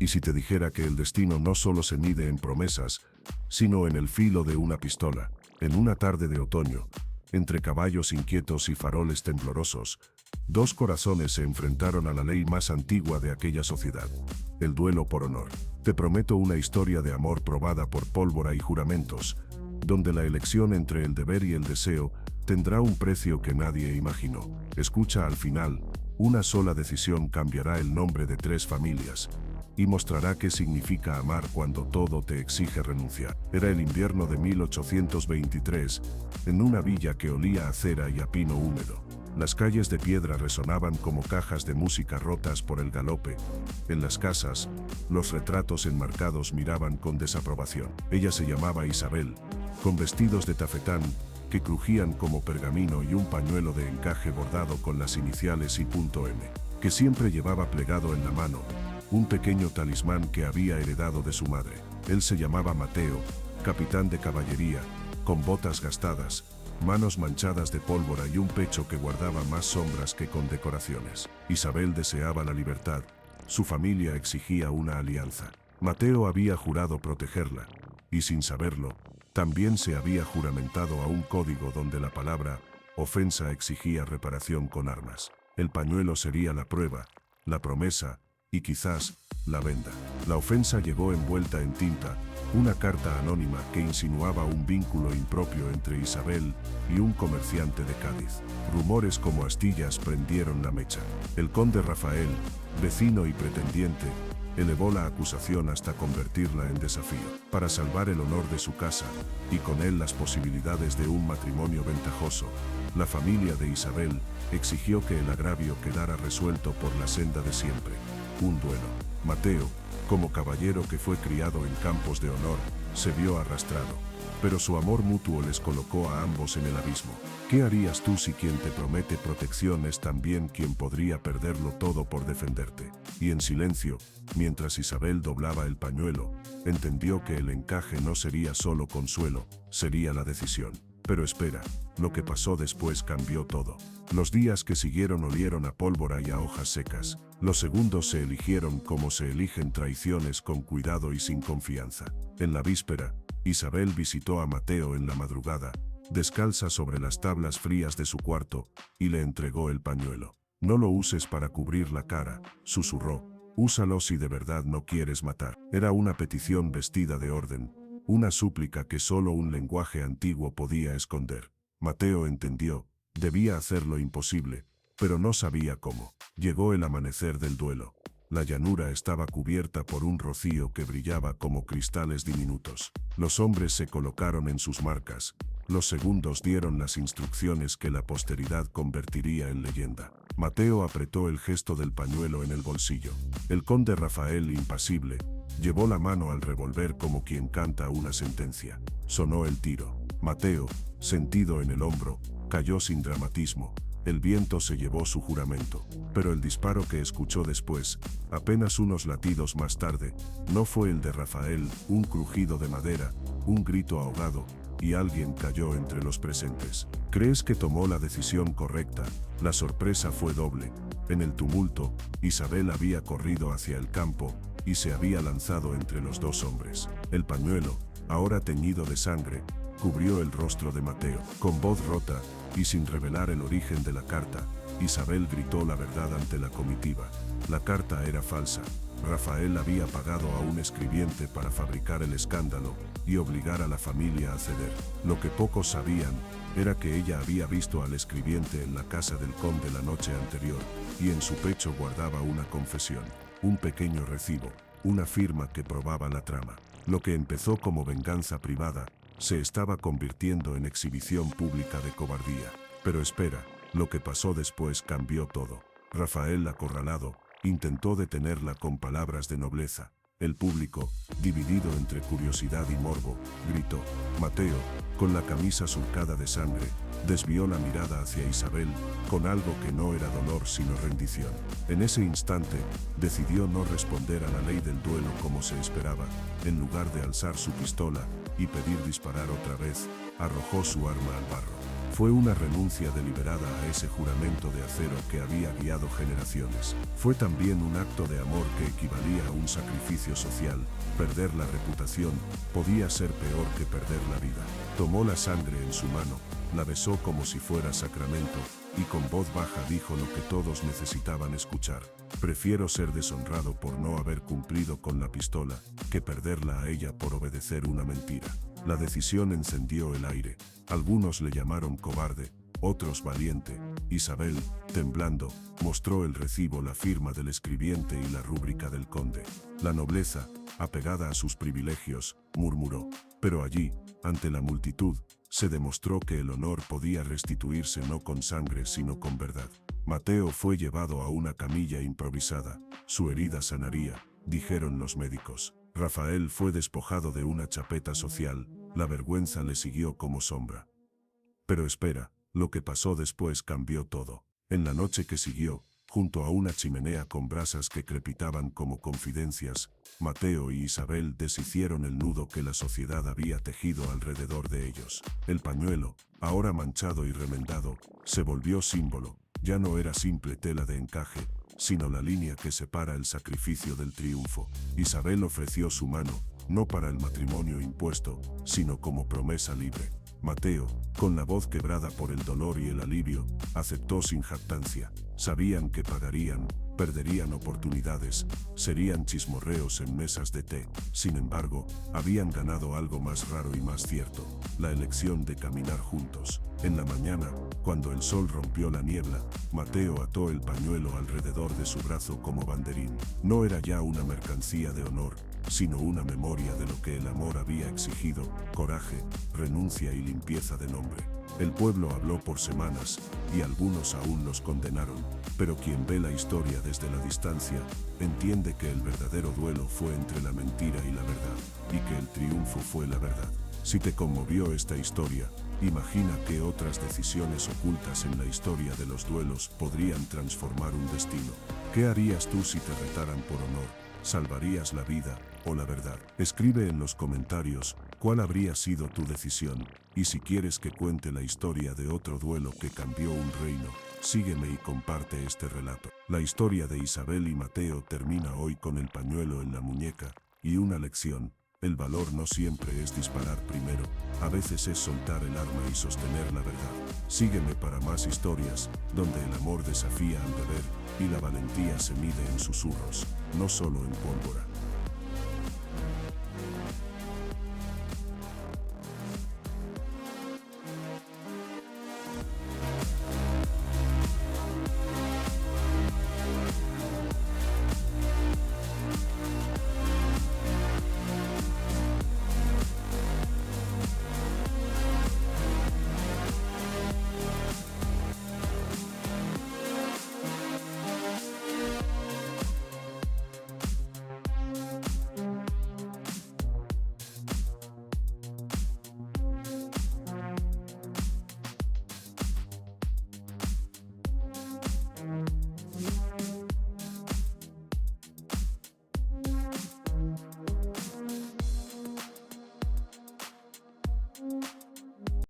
¿Y si te dijera que el destino no solo se mide en promesas, sino en el filo de una pistola? En una tarde de otoño, entre caballos inquietos y faroles temblorosos, dos corazones se enfrentaron a la ley más antigua de aquella sociedad, el duelo por honor. Te prometo una historia de amor probada por pólvora y juramentos, donde la elección entre el deber y el deseo tendrá un precio que nadie imaginó. Escucha al final, una sola decisión cambiará el nombre de 3 familias y mostrará qué significa amar cuando todo te exige renunciar. Era el invierno de 1823, en una villa que olía a cera y a pino húmedo. Las calles de piedra resonaban como cajas de música rotas por el galope. En las casas, los retratos enmarcados miraban con desaprobación. Ella se llamaba Isabel, con vestidos de tafetán que crujían como pergamino y un pañuelo de encaje bordado con las iniciales I.M, que siempre llevaba plegado en la mano, un pequeño talismán que había heredado de su madre. Él se llamaba Mateo, capitán de caballería, con botas gastadas, manos manchadas de pólvora y un pecho que guardaba más sombras que condecoraciones. Isabel deseaba la libertad, su familia exigía una alianza. Mateo había jurado protegerla, y sin saberlo, también se había juramentado a un código donde la palabra ofensa exigía reparación con armas. El pañuelo sería la prueba, la promesa, y quizás, la venda. La ofensa llegó envuelta en tinta, una carta anónima que insinuaba un vínculo impropio entre Isabel y un comerciante de Cádiz. Rumores como astillas prendieron la mecha. El conde Rafael, vecino y pretendiente, elevó la acusación hasta convertirla en desafío. Para salvar el honor de su casa, y con él las posibilidades de un matrimonio ventajoso, la familia de Isabel exigió que el agravio quedara resuelto por la senda de siempre, un duelo. Mateo, como caballero que fue criado en campos de honor, se vio arrastrado, pero su amor mutuo les colocó a ambos en el abismo. ¿Qué harías tú si quien te promete protección es también quien podría perderlo todo por defenderte? Y en silencio, mientras Isabel doblaba el pañuelo, entendió que el encaje no sería solo consuelo, sería la decisión. Pero espera, lo que pasó después cambió todo. Los días que siguieron olieron a pólvora y a hojas secas. Los segundos se eligieron como se eligen traiciones, con cuidado y sin confianza. En la víspera, Isabel visitó a Mateo en la madrugada, descalza sobre las tablas frías de su cuarto, y le entregó el pañuelo. No lo uses para cubrir la cara, susurró. Úsalo si de verdad no quieres matar. Era una petición vestida de orden, una súplica que solo un lenguaje antiguo podía esconder. Mateo entendió, debía hacer lo imposible, pero no sabía cómo. Llegó el amanecer del duelo. La llanura estaba cubierta por un rocío que brillaba como cristales diminutos. Los hombres se colocaron en sus marcas. Los segundos dieron las instrucciones que la posteridad convertiría en leyenda. Mateo apretó el gesto del pañuelo en el bolsillo. El conde Rafael, impasible, llevó la mano al revólver como quien canta una sentencia. Sonó el tiro. Mateo, sentido en el hombro, cayó sin dramatismo. El viento se llevó su juramento. Pero el disparo que escuchó después, apenas unos latidos más tarde, no fue el de Rafael, un crujido de madera, un grito ahogado, y alguien cayó entre los presentes. ¿Crees que tomó la decisión correcta? La sorpresa fue doble. En el tumulto, Isabel había corrido hacia el campo y se había lanzado entre los dos hombres. El pañuelo, ahora teñido de sangre, cubrió el rostro de Mateo. Con voz rota, y sin revelar el origen de la carta, Isabel gritó la verdad ante la comitiva. La carta era falsa. Rafael había pagado a un escribiente para fabricar el escándalo y obligar a la familia a ceder. Lo que pocos sabían era que ella había visto al escribiente en la casa del conde la noche anterior, y en su pecho guardaba una confesión, un pequeño recibo, una firma que probaba la trama. Lo que empezó como venganza privada se estaba convirtiendo en exhibición pública de cobardía. Pero espera, lo que pasó después cambió todo. Rafael, acorralado, intentó detenerla con palabras de nobleza. El público, dividido entre curiosidad y morbo, gritó. Mateo, con la camisa surcada de sangre, desvió la mirada hacia Isabel, con algo que no era dolor sino rendición. En ese instante, decidió no responder a la ley del duelo como se esperaba. En lugar de alzar su pistola y pedir disparar otra vez, arrojó su arma al barro. Fue una renuncia deliberada a ese juramento de acero que había guiado generaciones. Fue también un acto de amor que equivalía a un sacrificio social. Perder la reputación podía ser peor que perder la vida. Tomó la sangre en su mano, la besó como si fuera sacramento, y con voz baja dijo lo que todos necesitaban escuchar. Prefiero ser deshonrado por no haber cumplido con la pistola, que perderla a ella por obedecer una mentira. La decisión encendió el aire. Algunos le llamaron cobarde, otros valiente. Isabel, temblando, mostró el recibo, la firma del escribiente y la rúbrica del conde. La nobleza, apegada a sus privilegios, murmuró. Pero allí, ante la multitud, se demostró que el honor podía restituirse no con sangre sino con verdad. Mateo fue llevado a una camilla improvisada. Su herida sanaría, dijeron los médicos. Rafael fue despojado de una chapeta social. La vergüenza le siguió como sombra. Pero espera, lo que pasó después cambió todo. En la noche que siguió, junto a una chimenea con brasas que crepitaban como confidencias, Mateo y Isabel deshicieron el nudo que la sociedad había tejido alrededor de ellos. El pañuelo, ahora manchado y remendado, se volvió símbolo. Ya no era simple tela de encaje, sino la línea que separa el sacrificio del triunfo. Isabel ofreció su mano, no para el matrimonio impuesto, sino como promesa libre. Mateo, con la voz quebrada por el dolor y el alivio, aceptó sin jactancia. Sabían que pagarían, perderían oportunidades, serían chismorreos en mesas de té. Sin embargo, habían ganado algo más raro y más cierto, la elección de caminar juntos. En la mañana, cuando el sol rompió la niebla, Mateo ató el pañuelo alrededor de su brazo como banderín. No era ya una mercancía de honor, sino una memoria de lo que el amor había exigido: coraje, renuncia y limpieza de nombre. El pueblo habló por semanas, y algunos aún los condenaron, pero quien ve la historia desde la distancia, entiende que el verdadero duelo fue entre la mentira y la verdad, y que el triunfo fue la verdad. Si te conmovió esta historia, imagina qué otras decisiones ocultas en la historia de los duelos podrían transformar un destino. ¿Qué harías tú si te retaran por honor? ¿Salvarías la vida o la verdad? Escribe en los comentarios cuál habría sido tu decisión, y si quieres que cuente la historia de otro duelo que cambió un reino, sígueme y comparte este relato. La historia de Isabel y Mateo termina hoy con el pañuelo en la muñeca, y una lección: el valor no siempre es disparar primero, a veces es soltar el arma y sostener la verdad. Sígueme para más historias, donde el amor desafía al deber, y la valentía se mide en susurros, no solo en pólvora.